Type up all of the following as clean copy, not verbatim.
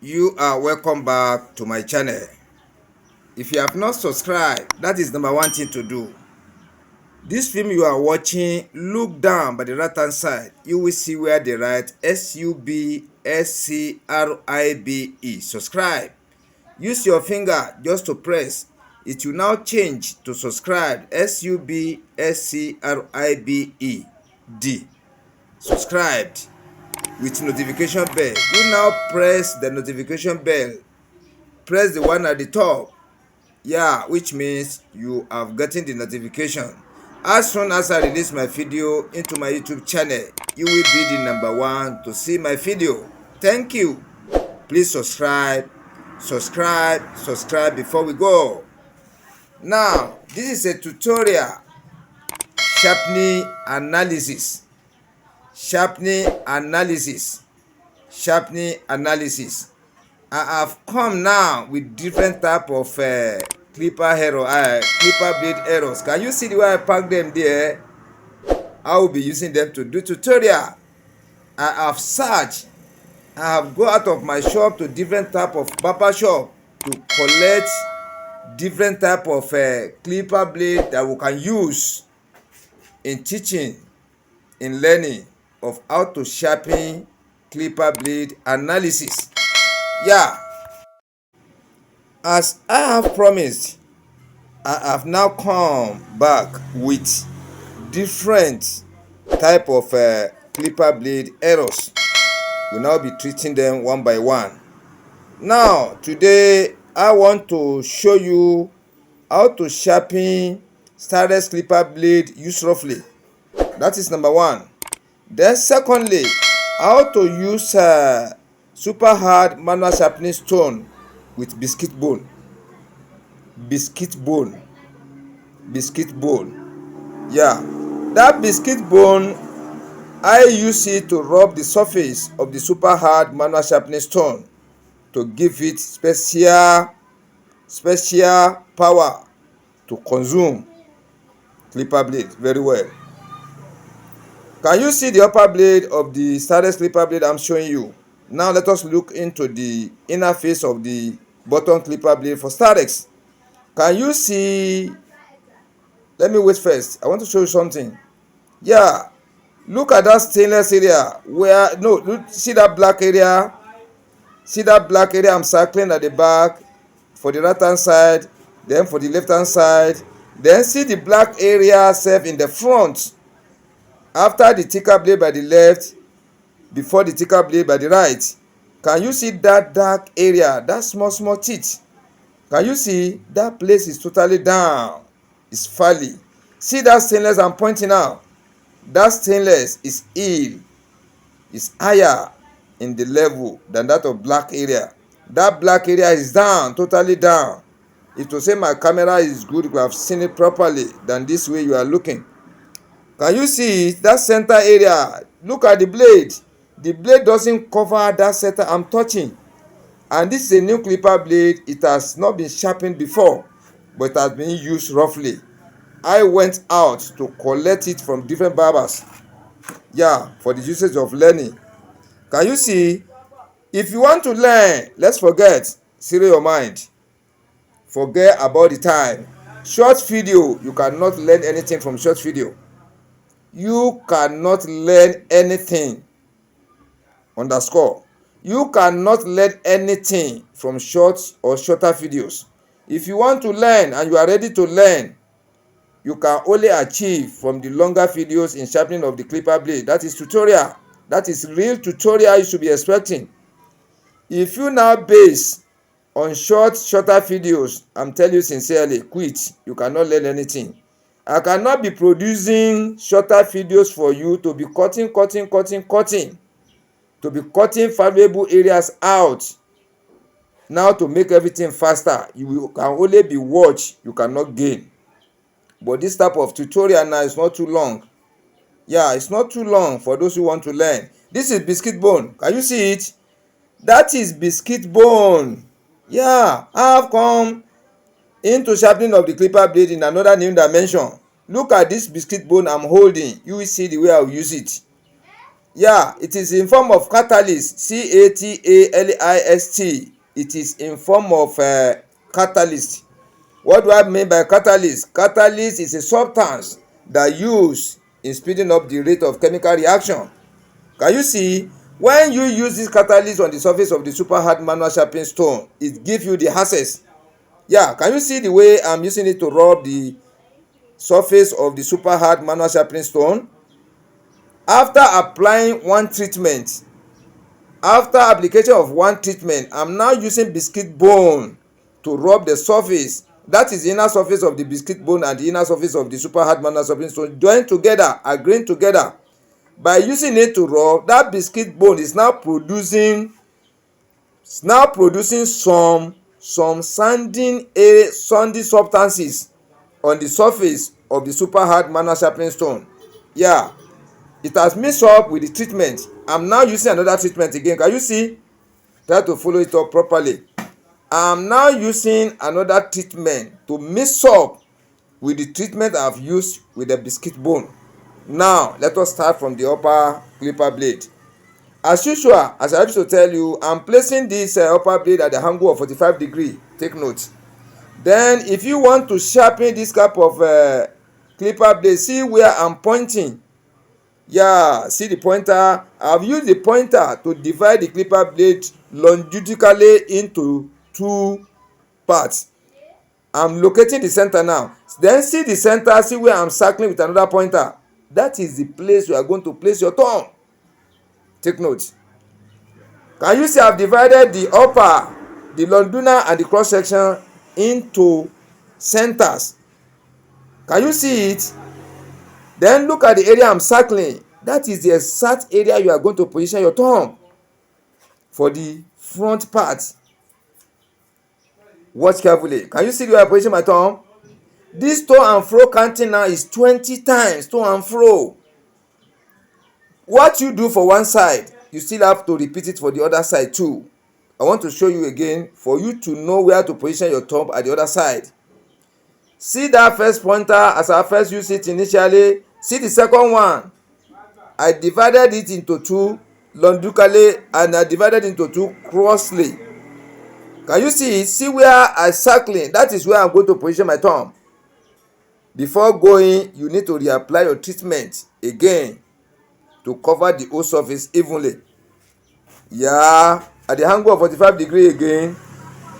You are welcome back to my channel. If you have not subscribed, that is number one thing to do. This film you are watching, look down by the right hand side. You will see where they write SUBSCRIBE. Subscribe. Use your finger just to press. It will now change to subscribe. SUBSCRIBE. D. Subscribed with notification bell. You now press the notification bell. Press the one at the top, which means you have gotten the notification. As soon as I release my video into my YouTube channel, you will be the number one to see my video. Thank you. Please subscribe before we go. Now this is a tutorial sharpening analysis. I have come now with different type of ClipperBlade errors. Can you see the way I pack them there? I will be using them to do tutorial. I have searched. I have go out of my shop to different type of barber shop to collect different type of ClipperBlade that we can use in teaching, in learning of how to sharpen ClipperBlade analysis. As I have promised, I have now come back with different type of ClipperBlade errors. We'll now be treating them one by one. Now today I want to show you how to sharpen stainless ClipperBlade used roughly. That is number one. Then secondly, how to use super hard manual sharpening stone with Biscuite-BONE. That Biscuite-BONE, I use it to rub the surface of the super hard manual sharpening stone to give it special power to consume ClipperBlade very well. Can you see the upper blade of the stainless ClipperBlade I'm showing you? Now let us look into the inner face of the bottom ClipperBlade for stainless. Can you see? Let me wait first. I want to show you something. Look at that stainless area see that black area? See that black area I'm circling at the back for the right hand side, then for the left hand side, then see the black area self in the front. After the thicker blade by the left, before the thicker blade by the right. Can you see that dark area, that small teeth? Can you see that place is totally down? It's fairly. See that stainless I'm pointing out? That stainless is higher in the level than that of black area. That black area is down, totally down. If to say my camera is good, you have seen it properly than this way you are looking. Can you see that center area? Look at the blade. The blade doesn't cover that center I'm touching. And this is a new ClipperBlade. It has not been sharpened before, but it has been used roughly. I went out to collect it from different barbers. For the usage of learning. Can you see? If you want to learn, let's forget. Zero your mind. Forget about the time. Short video, you cannot learn anything from short video. You cannot learn anything. You cannot learn anything from short or shorter videos. If you want to learn and you are ready to learn, you can only achieve from the longer videos in sharpening of the ClipperBlade. That is tutorial. That is real tutorial you should be expecting. If you now base on shorter videos, I'm telling you sincerely, quit. You cannot learn anything. I cannot be producing shorter videos for you to be cutting, to be cutting valuable areas out. Now to make everything faster, you can only be watch, you cannot gain. But this type of tutorial now is not too long. It's not too long for those who want to learn. This is Biscuite-BONE. Can you see it? That is Biscuite-BONE. I have come into sharpening of the ClipperBlade in another new dimension. Look at this Biscuite-BONE I'm holding. You will see the way I will use it. Yeah, it is in form of catalyst, catalyst. It is in form of catalyst. What do I mean by catalyst? Catalyst is a substance that used in speeding up the rate of chemical reaction. Can you see? When you use this catalyst on the surface of the super hard manual sharpening stone, it gives you the access. Yeah, can you see the way I'm using it to rub the surface of the super hard manual sharpening stone? After applying one treatment, after application of one treatment, I'm now using Biscuite-BONE to rub the surface. That is the inner surface of the Biscuite-BONE and the inner surface of the super hard manual sharpening stone joined together, agreeing together. By using it to rub, that Biscuite-BONE is now producing some sandy substances on the surface of the super hard manual sharpening stone. Yeah, it has mixed up with the treatment. I'm now using another treatment again. Can you see? Try to follow it up properly. I'm now using another treatment to mix up with the treatment I've used with the Biscuite-BONE. Now let us start from the upper clipper blade. As usual, as I used to tell you, I'm placing this upper blade at the angle of 45 degrees. Take note. Then if you want to sharpen this type of clipper blade, see where I'm pointing. Yeah, see the pointer? I've used the pointer to divide the clipper blade longitudinally into two parts. I'm locating the center now. Then see the center, see where I'm circling with another pointer. That is the place you are going to place your thumb. Take note. Can you see I've divided the upper, the longitudinal and the cross section into centers? Can you see it? Then look at the area I'm circling. That is the exact area you are going to position your thumb for the front part. Watch carefully. Can you see where I position my thumb? This to and fro counting now is 20 times to and fro. What you do for one side, you still have to repeat it for the other side too. I want to show you again for you to know where to position your thumb at the other side. See that first pointer as I first used it initially. See the second one. I divided it into two longitudinally and I divided into two crossly. Can you see it? See where I circling? That is where I'm going to position my thumb. Before going, you need to reapply your treatment again to cover the whole surface evenly. Yeah, at the angle of 45 degrees again.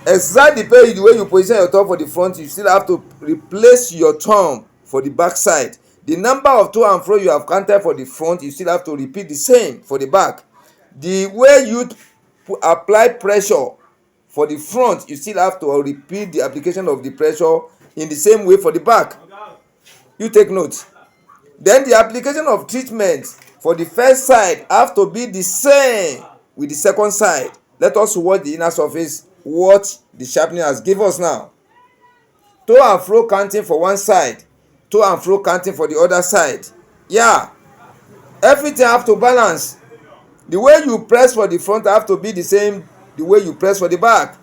Exactly the way you position your thumb for the front, you still have to replace your thumb for the back side. The number of to and fro you have counted for the front, you still have to repeat the same for the back. The way you apply pressure for the front, you still have to repeat the application of the pressure in the same way for the back. You take note. Then the application of treatment for the first side have to be the same with the second side. Let us watch the inner surface, what the sharpening has given us now. To and fro counting for one side, to and fro counting for the other side. Yeah, everything have to balance. The way you press for the front have to be the same the way you press for the back.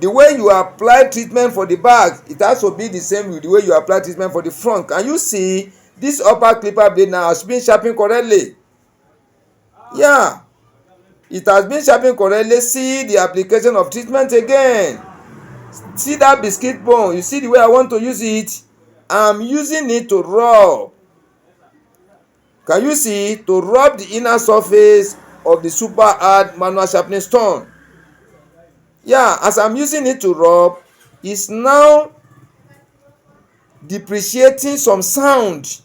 The way you apply treatment for the back, it has to be the same with the way you apply treatment for the front. Can you see this upper clipper blade now has been sharpened correctly? Yeah, it has been sharpened correctly. See the application of treatment again. See that Biscuite-BONE? You see the way I want to use it? I'm using it to rub. Can you see? To rub the inner surface of the super hard manual sharpening stone. Yeah, as I'm using it to rub, it's now depreciating some sound,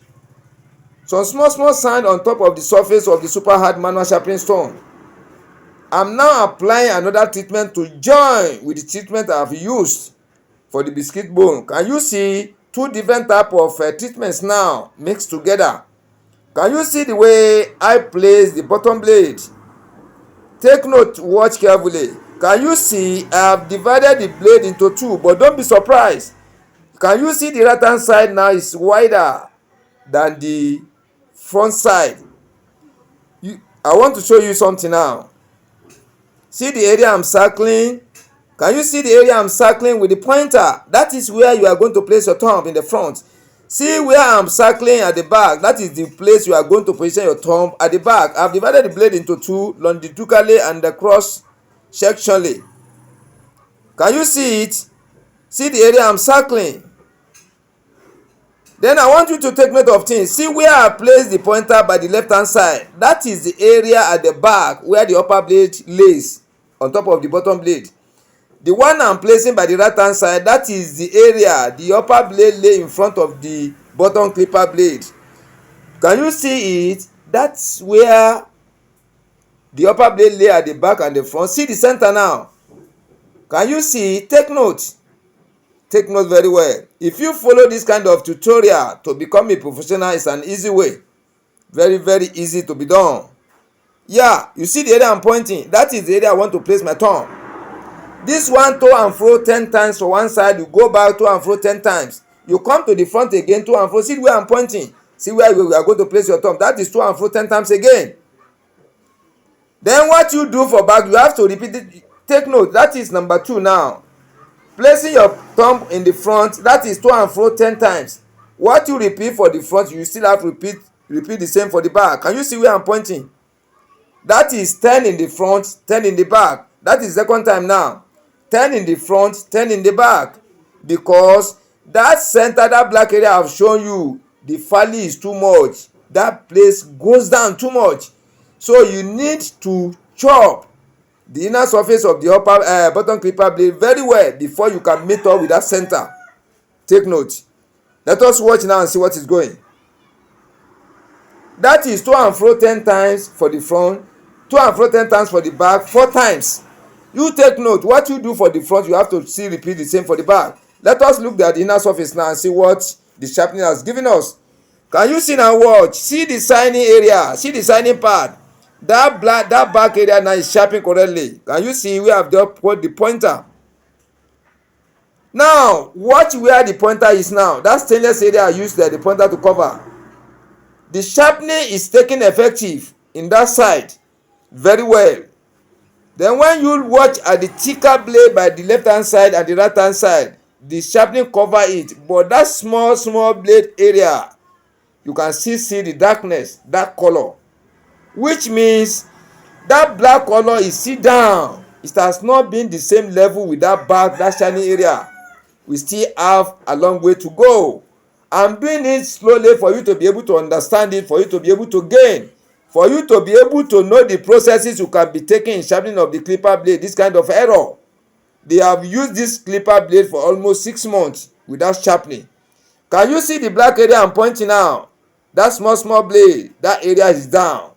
some small sound on top of the surface of the super hard manual sharpening stone. I'm now applying another treatment to join with the treatment I've used for the Biscuite-BONE. Can you see two different type of treatments now mixed together? Can you see the way I place the bottom blade? Take note, watch carefully. Can you see I have divided the blade into two, but don't be surprised. Can you see the right hand side now is wider than the front side? I want to show you something now. See the area I'm circling? Can you see the area I'm circling with the pointer? That is where you are going to place your thumb in the front. See where I'm circling at the back. That is the place you are going to position your thumb at the back. I've divided the blade into two, longitudinally and cross sectionally. Can you see it? See the area I'm circling. Then I want you to take note of things. See where I place the pointer by the left hand side. That is the area at the back where the upper blade lays on top of the bottom blade. The one I'm placing by the right hand side, that is the area the upper blade lay in front of the bottom clipper blade. Can you see it? That's where the upper blade lay at the back and the front. See the center now. Can you see? Take note. Take note very well. If you follow this kind of tutorial to become a professional, it's an easy way. Very, very easy to be done. Yeah, you see the area I'm pointing? That is the area I want to place my thumb. This one, to and fro 10 times for one side. You go back to and fro 10 times. You come to the front again, to and fro. See where I'm pointing. See where you are going to place your thumb. That is to and fro 10 times again. Then what you do for back, you have to repeat it. Take note. That is number 2 now. Placing your thumb in the front, that is to and fro 10 times. What you repeat for the front, you still have to repeat the same for the back. Can you see where I'm pointing? That is 10 in the front, 10 in the back. That is second time now. 10 in the front, 10 in the back. Because that center, that black area I've shown you, the valley is too much. That place goes down too much. So you need to chop the inner surface of the upper bottom clipper blade very well before you can meet up with that center. Take note. Let us watch now and see what is going. That is to and fro 10 times for the front, to and fro 10 times for the back, 4 times. You take note. What you do for the front, you have to see repeat the same for the back. Let us look at the inner surface now and see what the sharpening has given us. Can you see now? Watch. See the signing area. See the signing part. That back area now is sharpened correctly. Can you see? We have put the pointer. Now, watch where the pointer is now. That stainless area I used the pointer to cover. The sharpening is taking effective in that side very well. Then when you watch at the thicker blade by the left hand side and the right hand side, the sharpening cover it. But that small blade area, you can still see the darkness, that color. Which means that black color is still down. It has not been the same level with that back, that shiny area. We still have a long way to go. I'm doing it slowly for you to be able to understand it, for you to be able to gain, for you to be able to know the processes you can be taking in sharpening of the clipper blade. This kind of error. They have used this clipper blade for almost 6 months without sharpening. Can you see the black area I'm pointing now? That small blade, that area is down.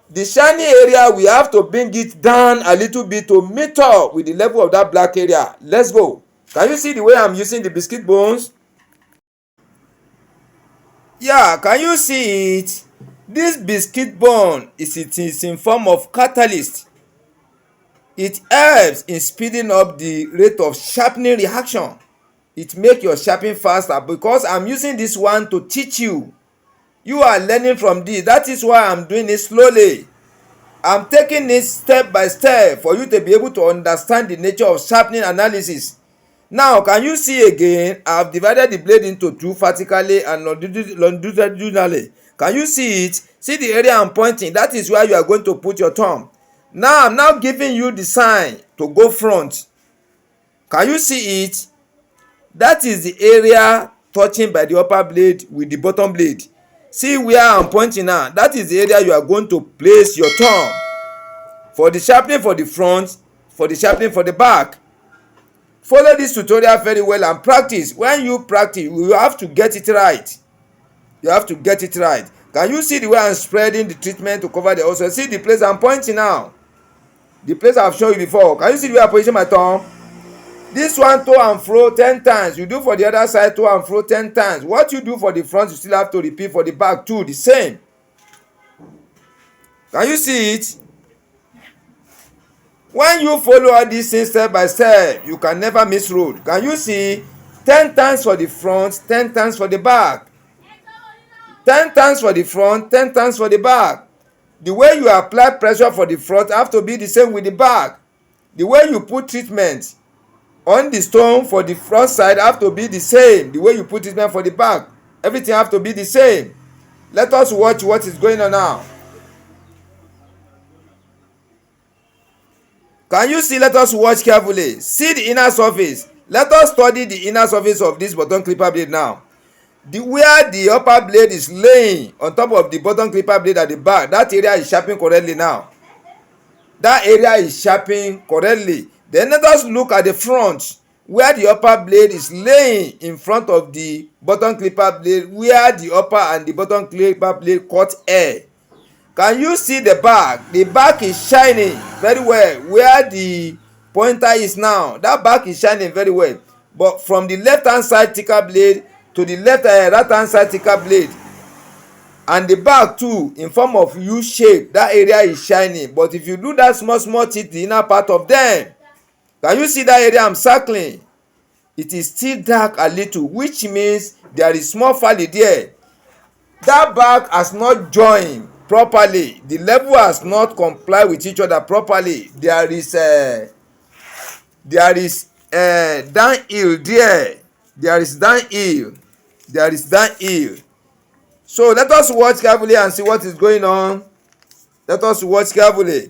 The shiny area, we have to bring it down a little bit to meet up with the level of that black area. Let's go. Can you see the way I'm using the biscuit bones? Yeah, can you see it? This biscuit bone is in form of catalyst. It helps in speeding up the rate of sharpening reaction. It makes your sharpening faster because I'm using this one to teach you. You are learning from this. That is why I'm doing it slowly. I'm taking it step by step for you to be able to understand the nature of sharpening analysis. Now, can you see again? I've divided the blade into 2, vertically and longitudinally. Can you see it? See the area I'm pointing? That is where you are going to put your thumb. Now, I'm now giving you the sign to go front. Can you see it? That is the area touching by the upper blade with the bottom blade. See where I'm pointing now? That is the area you are going to place your thumb. For the sharpening for the front, for the sharpening for the back. Follow this tutorial very well and practice. When you practice, you have to get it right. You have to get it right. Can you see the way I'm spreading the treatment to cover the ulcer? See the place I'm pointing now? The place I've shown you before. Can you see the way I position my thumb? This one, to and fro 10 times. You do for the other side, to and fro 10 times. What you do for the front, you still have to repeat for the back too. The same. Can you see it? When you follow all these things step by step, you can never miss road. Can you see? 10 times for the front, 10 times for the back. 10 times for the front, 10 times for the back. The way you apply pressure for the front have to be the same with the back. The way you put treatment on the stone for the front side have to be the same. The way you put treatment for the back, everything have to be the same. Let us watch what is going on now. Can you see? Let us watch carefully. See the inner surface. Let us study the inner surface of this bottom clipper blade now. Where the upper blade is laying on top of the bottom clipper blade at the back, that area is sharpened correctly now. That area is sharpened correctly. Then let us look at the front, where the upper blade is laying in front of the bottom clipper blade, where the upper and the bottom clipper blade cut air. Can you see the back? The back is shining very well where the pointer is now. That back is shining very well. But from the left hand side thicker blade to the right hand side thicker blade, and the back too in form of U shape, that area is shining. But if you do that small teeth, the inner part of them, can you see that area I'm circling? It is still dark a little, which means there is small valley there. That back has not joined properly. The level has not complied with each other properly. There is downhill there. There is downhill. So let us watch carefully and see what is going on. Let us watch carefully.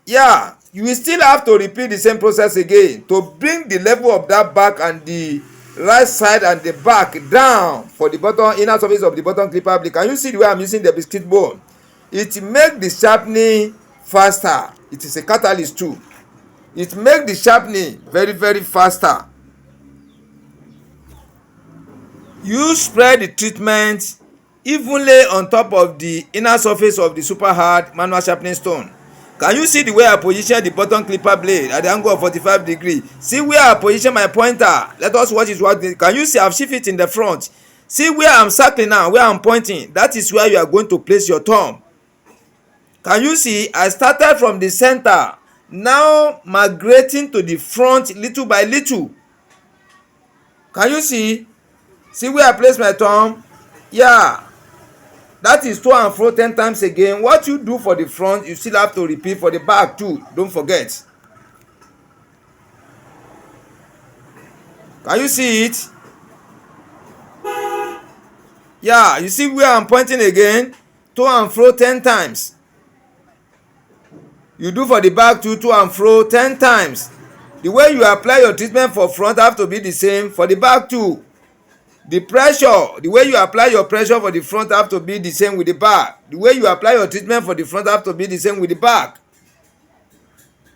Yeah, you will still have to repeat the same process again to bring the level of that back and the right side and the back down for the bottom inner surface of the bottom clipper blade. Can you see the way I'm using the Biscuite-BONE? It makes the sharpening faster. It is a catalyst too. It makes the sharpening very faster. You spread the treatment evenly on top of the inner surface of the super hard manual sharpening stone. Can you see the way I position the bottom clipper blade at the angle of 45 degrees? See where I position my pointer. Let us watch it. Can you see I've shifted it in the front? See where I'm circling now, where I'm pointing. That is where you are going to place your thumb. Can you see I started from the center, now migrating to the front little by little. Can you see? See where I place my thumb? Yeah. That is to and fro 10 times again. What you do for the front, you still have to repeat for the back too. Don't forget. Can you see it? Yeah, you see where I'm pointing again? To and fro 10 times. You do for the back too, to and fro 10 times. The way you apply your treatment for front have to be the same for the back too. The pressure, the way you apply your pressure for the front have to be the same with the back. The way you apply your treatment for the front have to be the same with the back.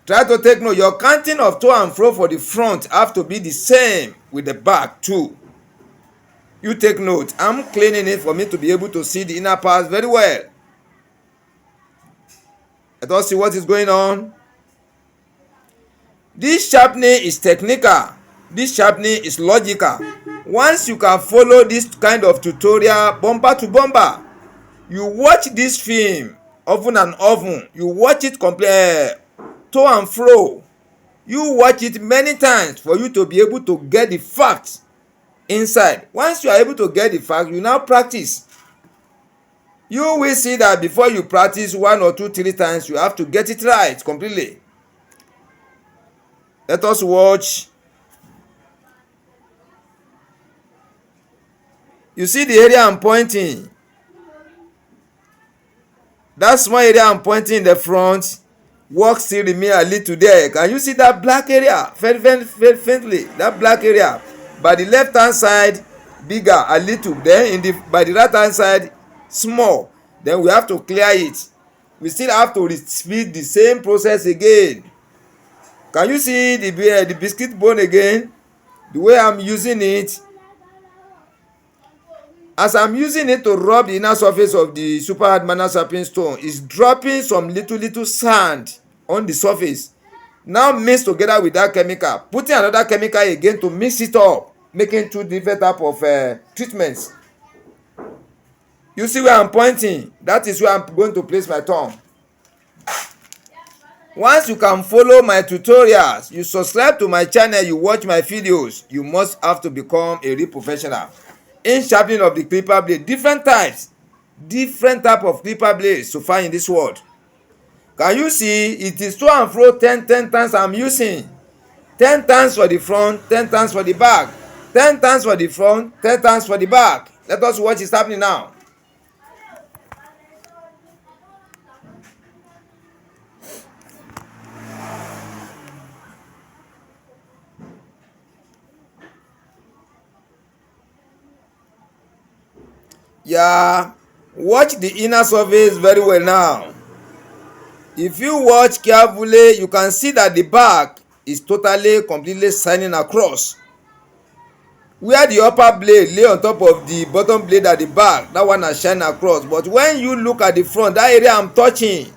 Try to take note. Your counting of to and fro for the front have to be the same with the back too. You take note. I'm cleaning it for me to be able to see the inner parts very well. Let us see what is going on. This sharpening is technical. This sharpening is logical. Once you can follow this kind of tutorial bumper to bumper, you watch this film often and often. You watch it to and fro. You watch it many times for you to be able to get the facts inside. Once you are able to get the facts, you now practice. You will see that before you practice 1 or 2, 3 times, you have to get it right completely. Let us watch. You see the area I'm pointing. That small area I'm pointing in the front, work still remain a little there. Can you see that black area? Very faintly. That black area. By the left hand side, bigger a little. Then by the right hand side, small. Then we have to clear it. We still have to repeat the same process again. Can you see the Biscuite-BONE again? The way I'm using it. As I'm using it to rub the inner surface of the super hard manual sharpening stone, it's dropping some little sand on the surface. Now mixed together with that chemical. Putting another chemical again to mix it up, making 2 different type of treatments. You see where I'm pointing? That is where I'm going to place my thumb. Once you can follow my tutorials, you subscribe to my channel, you watch my videos, you must have to become a real professional in sharpening of the clipper blade. Different type of clipper blades so far in this world. Can you see? It is to and fro 10 times I'm using. 10 times for the front, 10 times for the back. 10 times for the front, 10 times for the back. Let us watch what's happening now. Yeah, watch the inner surface very well now. If you watch carefully, you can see that the back is totally completely shining across. Where the upper blade lay on top of the bottom blade at the back, that one has shine across. But when you look at the front, that area I'm touching,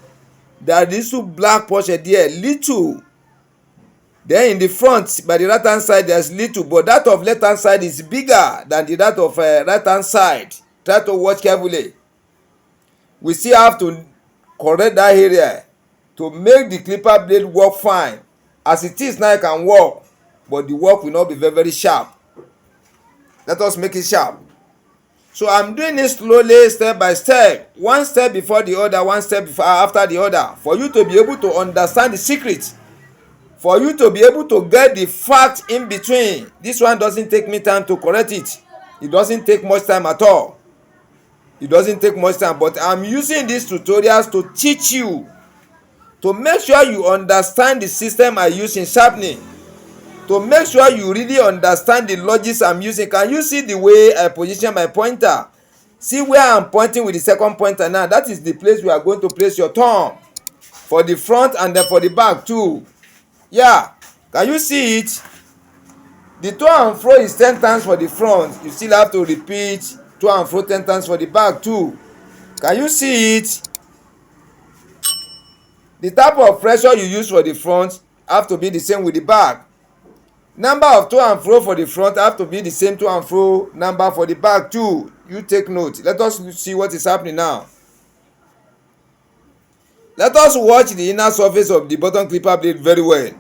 there is little black portion there, little. Then in the front, by the right hand side, there's little, but that of left hand side is bigger than the that of right hand side. Try to watch carefully. We still have to correct that area to make the clipper blade work fine. As it is now, it can work, but the work will not be very, very sharp. Let us make it sharp. So I'm doing it slowly, step by step, one step before the other, one step after the other, for you to be able to understand the secret, for you to be able to get the fact in between. This one doesn't take me time to correct it. It doesn't take much time at all. It doesn't take much time, but I'm using these tutorials to teach you, to make sure you understand the system I use in sharpening, to make sure you really understand the logics I'm using. Can you see the way I position my pointer? See where I'm pointing with the second pointer now. That is the place we are going to place your thumb, for the front and then for the back too. Yeah, can you see it? The to and fro is 10 times for the front. You still have to repeat to and fro 10 times for the back too. Can you see it? The type of pressure you use for the front have to be the same with the back. Number of to and fro for the front have to be the same to and fro number for the back too. You take note. Let us see what is happening now. Let us watch the inner surface of the bottom clipper blade very well.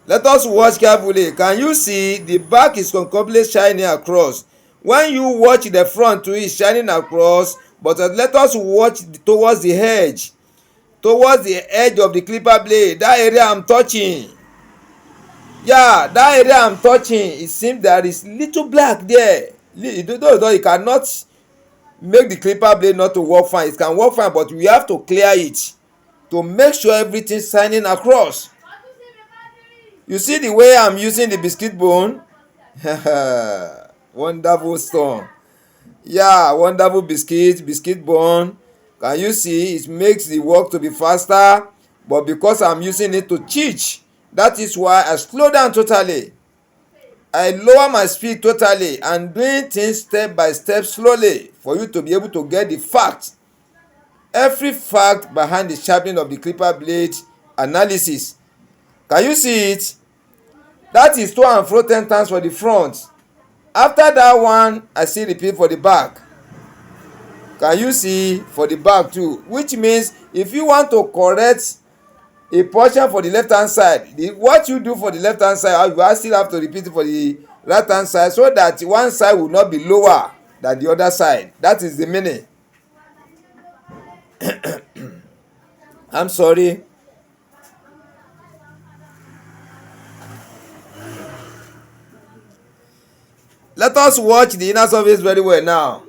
Let us watch carefully. Can you see the back is completely shining across? When you watch the front too, is shining across, but let us watch towards the edge. Towards the edge of the clipper blade, that area I'm touching. Yeah, that area I'm touching, it seems there is little black there. Though it cannot make the clipper blade not to work fine. It can work fine, but we have to clear it to make sure everything's shining across. You see the way I'm using the Biscuite-BONE? Wonderful stone. Yeah, wonderful Biscuite-BONE. Can you see? It makes the work to be faster, but because I'm using it to teach, that is why I slow down totally. I lower my speed totally and doing things step by step slowly for you to be able to get the fact. Every fact behind the sharpening of the clipper blade analysis. Can you see it? That is to and fro 10 times for the front. After that one, I still repeat for the back. Can you see for the back too? Which means if you want to correct a portion for the left hand side, what you do for the left hand side, you still have to repeat it for the right hand side, so that one side will not be lower than the other side. That is the meaning. I'm sorry. Let us watch the inner surface very well now.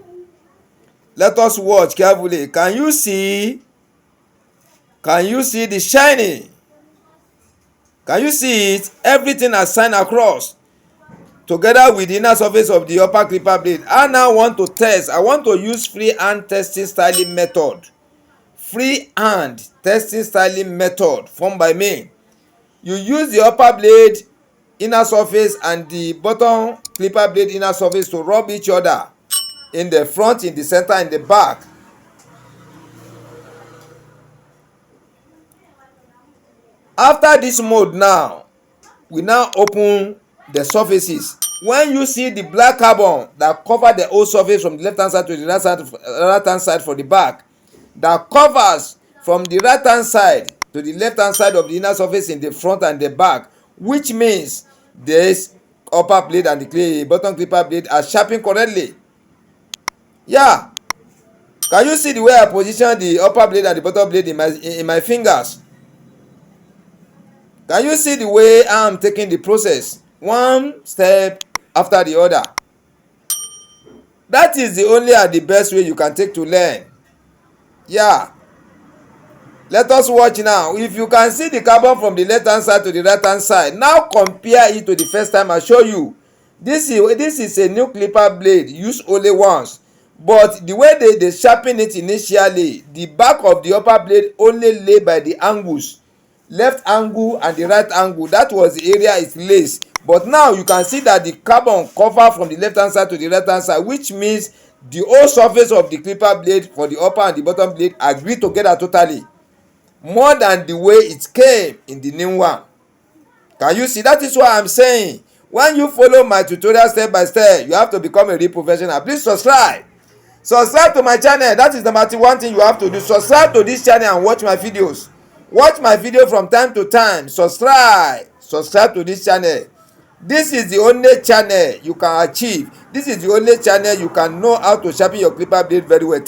Let us watch carefully. Can you see? Can you see the shining? Can you see it? Everything has shined across together with the inner surface of the upper clipper blade. I now want to test. I want to use free hand testing styling method. Free hand testing styling method formed by me. You use the upper blade inner surface and the bottom clipper blade inner surface to rub each other in the front, in the center, in the back. After this mode now, we now open the surfaces. When you see the black carbon that cover the whole surface from the left hand side to the right hand side for the back, that covers from the right hand side to the left hand side of the inner surface in the front and the back, which means this upper blade and the bottom clipper blade are sharpened correctly. Yeah, can you see the way I position the upper blade and the bottom blade in my fingers? Can you see the way I'm taking the process one step after the other? That is the only and the best way you can take to learn. Yeah, let us watch now. If you can see the carbon from the left hand side to the right hand side, now compare it to the first time I show you. This is a new clipper blade used only once, but the way they sharpen it initially, the back of the upper blade only lay by the angles, left angle and the right angle. That was the area it lays. But now you can see that the carbon cover from the left hand side to the right hand side, which means the whole surface of the clipper blade for the upper and the bottom blade agree together totally, more than the way it came in the new one. Can you see? That is what I'm saying. When you follow my tutorial step by step, you have to become a real professional. Please subscribe to my channel. That is number one thing you have to do. Subscribe to this channel and watch my videos. Watch my video from time to time. Subscribe to this channel. This is the only channel you can achieve. This is the only channel you can know how to sharpen your clipper blade very well.